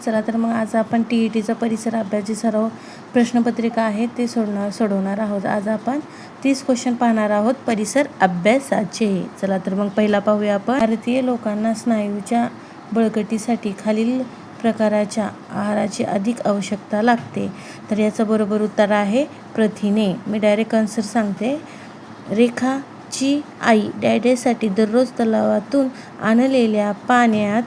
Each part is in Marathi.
चला तर मग आज आपण TETचा परिसर अभ्यास जी सराव प्रश्नपत्रिका आहे ते सोडवणार आहोत। आज आपण 30 क्वेश्चन पाहणार आहोत परिसर अभ्यासाचे। चला तर मग पहिला पाहूया आपण। भारतीय लोकांना स्नायूच्या बळकटीसाठी खालील प्रकारच्या आहाराची अधिक आवश्यकता लागते। तर याचं बरोबर उत्तर आहे प्रथिने। मी डायरेक्ट आन्सर सांगते। रेखाची आई डॅडेसाठी दररोज तलावातून आणलेल्या पाण्यात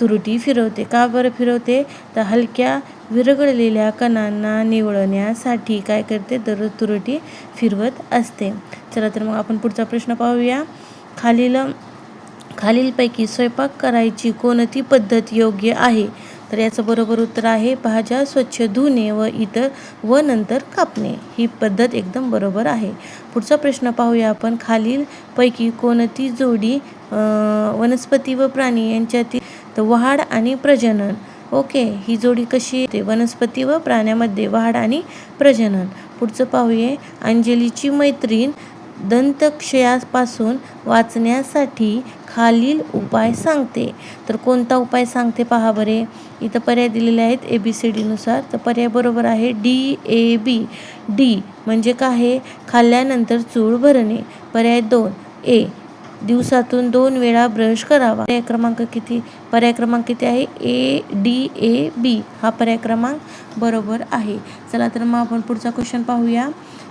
तुरटी फिरवते। का बरं फिरवते? तर हलक्या विरघळलेल्या कणांना निवळण्यासाठी काय करते? दररोज तुरटी फिरवत असते। चला तर मग आपण पुढचा प्रश्न पाहूया। खालीलपैकी स्वयंपाक करायची कोणती पद्धत योग्य आहे? तर याचं बरोबर उत्तर आहे भाज्या स्वच्छ धुणे व नंतर कापणे। ही पद्धत एकदम बरोबर आहे। पुढचा प्रश्न पाहूया आपण। खालीलपैकी कोणती जोडी वनस्पती व प्राणी यांच्यातील वाढ आणि प्रजनन। ओके, ही जोडी कशी येते? वनस्पती व प्राण्यामध्ये वाढ आणि प्रजनन। पुढचं पाहूया। अंजलीची मैत्रीण दंतक्षयापासून वाचण्यासाठी खालील उपाय सांगते। तर कोणता उपाय सांगते पहा बरे। इथं पर्याय दिलेले आहेत ABCD नुसार। तर पर्याय बरोबर आहे DAB। डी म्हणजे काय? खाल्ल्यानंतर चूळ भरणे। पर्याय 2 A दिवसातून 2 वेळा ब्रश करावा। पर्याय क्रमांक किती आहे? ADAB हा पर्याय क्रमांक बरोबर आहे। चला तर मग आपण पुढचा क्वेश्चन पाहूया।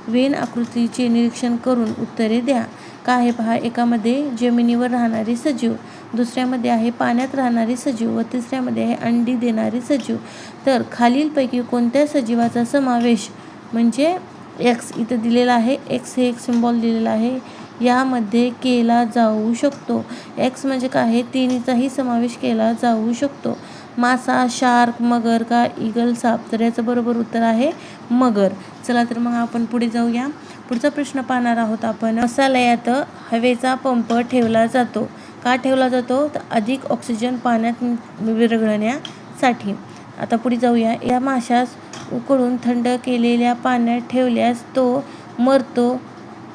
वेन आकृतीचे निरीक्षण करून उत्तरे द्या। काय आहे पहा। एकामध्ये जमिनीवर राहणारे सजीव, दुसऱ्यामध्ये आहे पाण्यात राहणारे सजीव व तिसऱ्यामध्ये आहे अंडी देणारे सजीव। तर खालीलपैकी कोणत्या सजीवाचा समावेश म्हणजे X इथं दिलेला आहे। X हे एक सिम्बॉल दिलेला आहे, यामध्ये केला जाऊ शकतो। X म्हणजे काय आहे? तिन्हीचाही समावेश केला जाऊ शकतो। मासा, शार्क, मगर का ईगल, साप। तर याचं बरोबर उत्तर आहे मगर। चला तर मग आपण पुढे जाऊया। पुढचा प्रश्न पाहणार आहोत आपण। मसाल्यात हवेचा पंप ठेवला जातो। का ठेवला जातो? तर अधिक ऑक्सिजन पाण्यात विरघळण्यासाठी। आता पुढे जाऊया। या माशास उकळून थंड केलेल्या पाण्यात ठेवल्यास तो मरतो,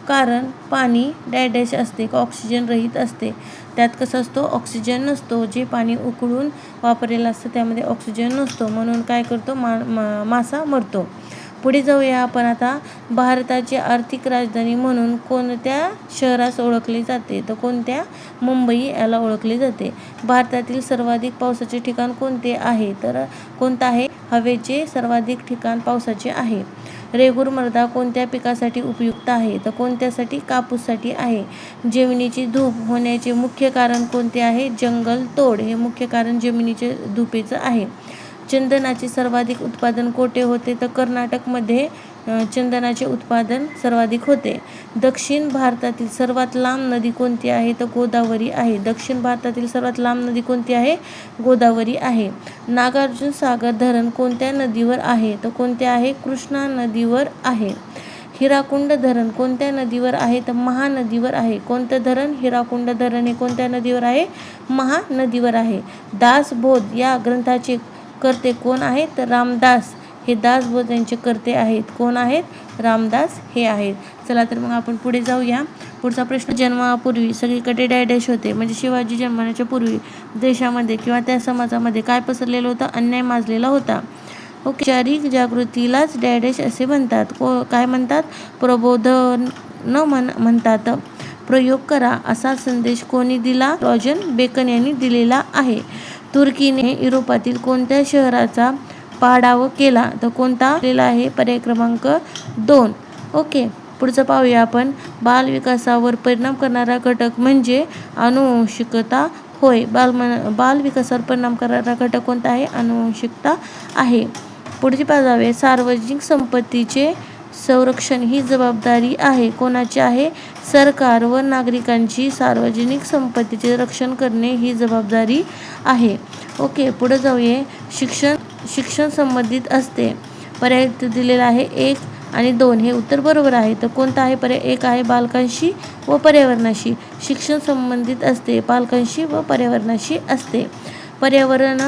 कारण पाणी डॅश असते का ऑक्सिजन रहित असते। त्यात कसं असतो? ऑक्सिजन नसतो। जे पाणी उकळून वापरलेलं असतं त्यामध्ये ऑक्सिजन नसतो, म्हणून काय करतो? मासा मरतो। पुढे जाऊया आपण आता। भारताची आर्थिक राजधानी म्हणून कोणत्या शहरास ओळखले जाते? तर कोणत्या? मुंबई याला ओळखले जाते। भारतातील सर्वाधिक पावसाचे ठिकाण कोणते आहे? तर कोणतं आहे? हवेचे सर्वाधिक ठिकाण पावसाचे आहे। रेगूर मृदा कोणत्या पिकासाठी उपयुक्त आहे? तर कोणत्यासाठी? कापूससाठी आहे। जमिनीची धूप होण्याचे मुख्य कारण कोणते आहे? जंगल तोड हे मुख्य कारण जमिनीचे धुपेचं आहे। चंदनाचे सर्वाधिक उत्पादन कोठे होते? तर कर्नाटकमध्ये चंदनाचे उत्पादन सर्वाधिक होते। दक्षिण भारतातील सर्वात लांब नदी कोणती आहे? तर गोदावरी आहे। दक्षिण भारतातील सर्वात लांब नदी कोणती आहे? गोदावरी आहे। नागार्जुन सागर धरण कोणत्या नदीवर आहे? तर कोणते आहे? कृष्णा नदीवर आहे। हिराकुंड धरण कोणत्या नदीवर आहे? तर महानदीवर आहे। कोणतं धरण? हिराकुंड धरण हे कोणत्या नदीवर आहे? महानदीवर आहे। दासबोध या ग्रंथाचे कर्ते कोण आहेत? तर रामदास हे दासबोध यांचे कर्ते आहेत। कोण आहेत? रामदास हे आहेत। चला तर मग आपण पुढे जाऊया। पुढचा प्रश्न। जन्मापूर्वी सगळीकडे डॅश होते, म्हणजे शिवाजी जन्मण्याच्या पूर्वी देशामध्ये किंवा त्या समाजामध्ये काय पसरलेलं होतं? अन्याय माजलेला होता। औपचारिक जागृतीलाच डॅश असे म्हणतात। काय म्हणतात? प्रबोधन म्हणतात। प्रयोग करा असा संदेश कोणी दिला? रॉजर बेकन यांनी दिलेला आहे। तुर्कीने युरोपातील कोणत्या शहराचा पाडाव केला? तर कोणता दिलेला आहे? पर्याय क्रमांक 2। ओके, पुढचं पाहूया आपण। बालविकासावर परिणाम करणारा घटक म्हणजे आनुवंशिकता होय। बाल विकासावर परिणाम करणारा घटक कोणता आहे? आनुवंशिकता आहे। पुढची पाहावे। सार्वजनिक संपत्तीचे संरक्षण ही जबाबदारी आहे कोणाची आहे? सरकार व नागरिकांची सार्वजनिक संपत्तीचे रक्षण करणे ही जबाबदारी आहे। ओके, पुढे जाऊया। शिक्षण संबंधित असते। पर्याय दिलेला आहे 1 आणि 2 हे उत्तर बरोबर आहे। तर कोणता आहे? पर्याय 1 आहे बालकांशी व पर्यावरणाशी। शिक्षण संबंधित असते पालकांशी व पर्यावरणाशी असते। पर्यावरण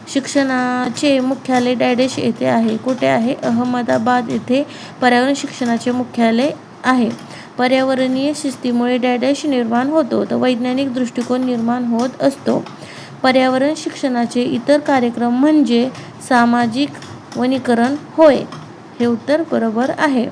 शिक्षणाचे मुख्यालय डॅश येथे आहे। कुठे आहे? अहमदाबाद येथे पर्यावरण शिक्षणाचे मुख्यालय आहे। पर्यावरणीय शिस्तीमुळे डॅश निर्माण होतो, तर वैज्ञानिक दृष्टिकोन निर्माण होत असतो। पर्यावरण शिक्षणाचे इतर कार्यक्रम म्हणजे सामाजिक वनीकरण होय. हे उत्तर बरोबर आहे.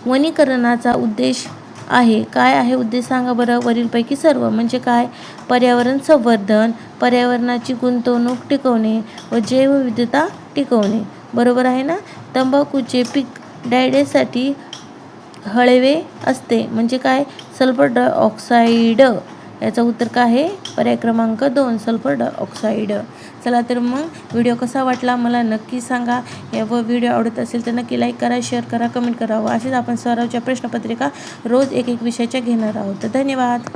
वनीकरणाचा उद्देश आहे, काय आहे उद्देश सांगा बरं. वरीलपैकी सर्व म्हणजे काय. पर्यावरण संवर्धन, पर्यावरणाची गुंतवणूक टिकवणे व जैवविविधता टिकवणे. बरोबर आहे ना. तंबाखूचे पीक डायडेसाठी हळवे असते म्हणजे काय. Sulphur dioxide. याचं उत्तर काय आहे. पर्याय क्रमांक 2 सल्फर डायऑक्साईड. चला तर मग व्हिडिओ कसा वाटला मला नक्की सांगा. व व्हिडिओ आवडत असेल तर नक्की लाईक करा, शेअर करा, कमेंट करा. व असेच आपण सरावच्या प्रश्नपत्रिका रोज एक विषयाच्या घेणार आहोत. धन्यवाद.